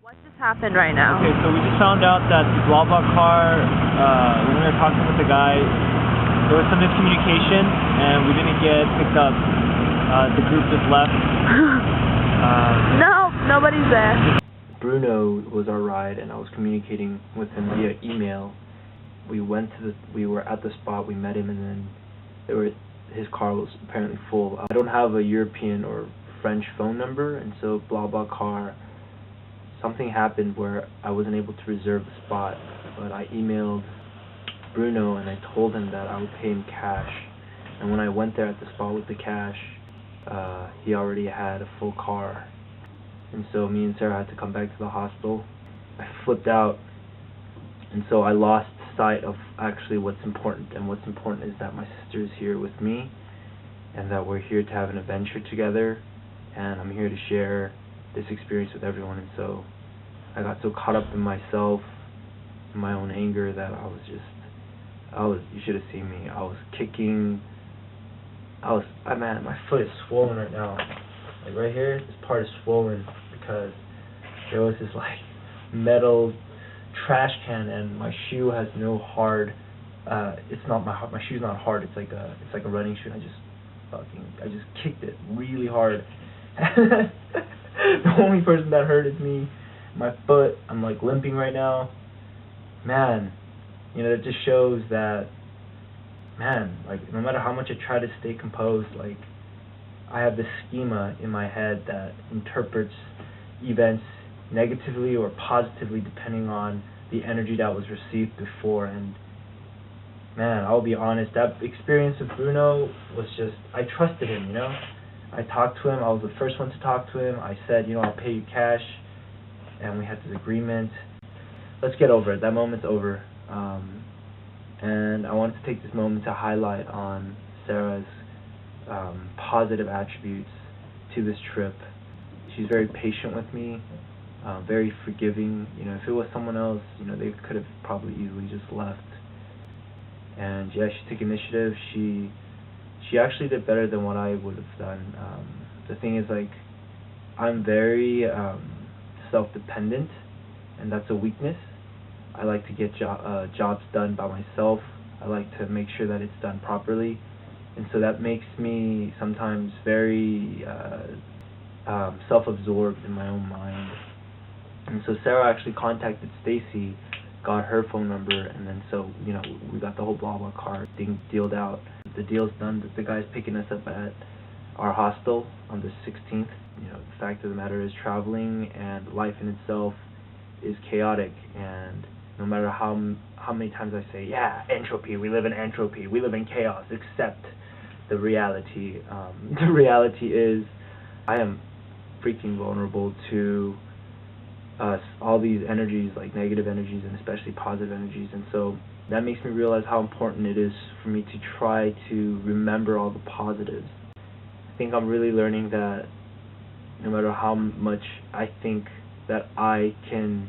What just happened right now? Okay, so we just found out that the blabla car, when we were talking with the guy, there was some miscommunication and we didn't get picked up. The group just left. No, nobody's there. Bruno was our ride, and I was communicating with him via email. We were at the spot, we met him, and then his car was apparently full. I don't have a European or French phone number, and so BlaBlaCar, something happened where I wasn't able to reserve the spot, but I emailed Bruno and I told him that I would pay him cash. And when I went there at the spot with the cash, he already had a full car. And so me and Sarah had to come back to the hospital. I flipped out, and so I lost sight of actually what's important. And what's important is that my sister is here with me, and that we're here to have an adventure together, and I'm here to share this experience with everyone. And so I got so caught up in myself, in my own anger, that you should have seen me. I was kicking. Man, my foot is swollen right now. Like right here, this part is swollen because there was this like metal trash can, and my shoe has no hard. It's not my shoe's not hard. It's like a running shoe. And I just kicked it really hard. The only person that hurt is me. My foot. I'm like limping right now. Man, it just shows that. Man, like no matter how much I try to stay composed, like I have this schema in my head that interprets events negatively or positively depending on the energy that was received before. And man, I'll be honest, that experience with Bruno was just, I trusted him, I talked to him, I was the first one to talk to him. I said, I'll pay you cash, and we had this agreement. Let's get over it. That moment's over. And I wanted to take this moment to highlight on Sarah's positive attributes to this trip. She's very patient with me, very forgiving. If it was someone else, they could have probably easily just left. And yeah, she took initiative. She actually did better than what I would have done. The thing is, like, I'm very self-dependent, and that's a weakness. I like to get jobs done by myself. I like to make sure that it's done properly. And so that makes me sometimes very self-absorbed in my own mind. And so Sarah actually contacted Stacy, got her phone number, and then so, we got the whole BlaBlaCar thing dealed out. The deal's done. The guy's picking us up at our hostel on the 16th. The fact of the matter is, traveling and life in itself is chaotic, and no matter how many times I say, yeah, entropy, we live in entropy, we live in chaos, accept the reality. The reality is I am freaking vulnerable to all these energies, like negative energies and especially positive energies. And so that makes me realize how important it is for me to try to remember all the positives. I think I'm really learning that no matter how much I think that I can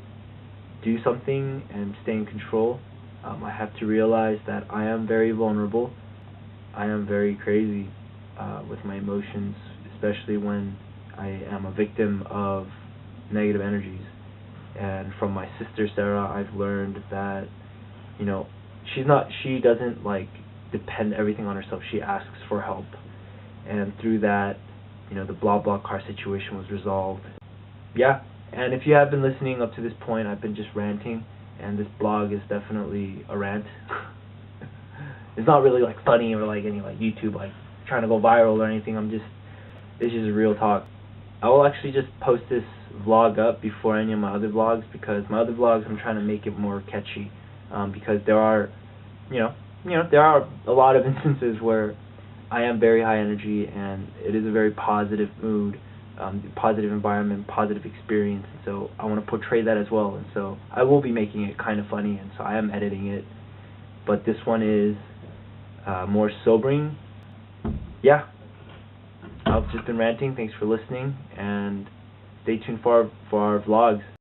do something and stay in control, I have to realize that I am very vulnerable. I am very crazy with my emotions, especially when I am a victim of negative energies. And from my sister Sarah, I've learned that she doesn't like depend everything on herself. She asks for help, and through that, the BlaBlaCar situation was resolved. Yeah. And if you have been listening up to this point, I've been just ranting, and this blog is definitely a rant. It's not really like funny or like any like YouTube like trying to go viral or anything. This is real talk. I will actually just post this vlog up before any of my other vlogs, because my other vlogs I'm trying to make it more catchy, because there are, there are a lot of instances where I am very high energy and it is a very positive mood. Positive environment, positive experience, and so I want to portray that as well. And so I will be making it kind of funny, and so I am editing it, but this one is more sobering. Yeah, I've just been ranting. Thanks for listening, and stay tuned for our vlogs.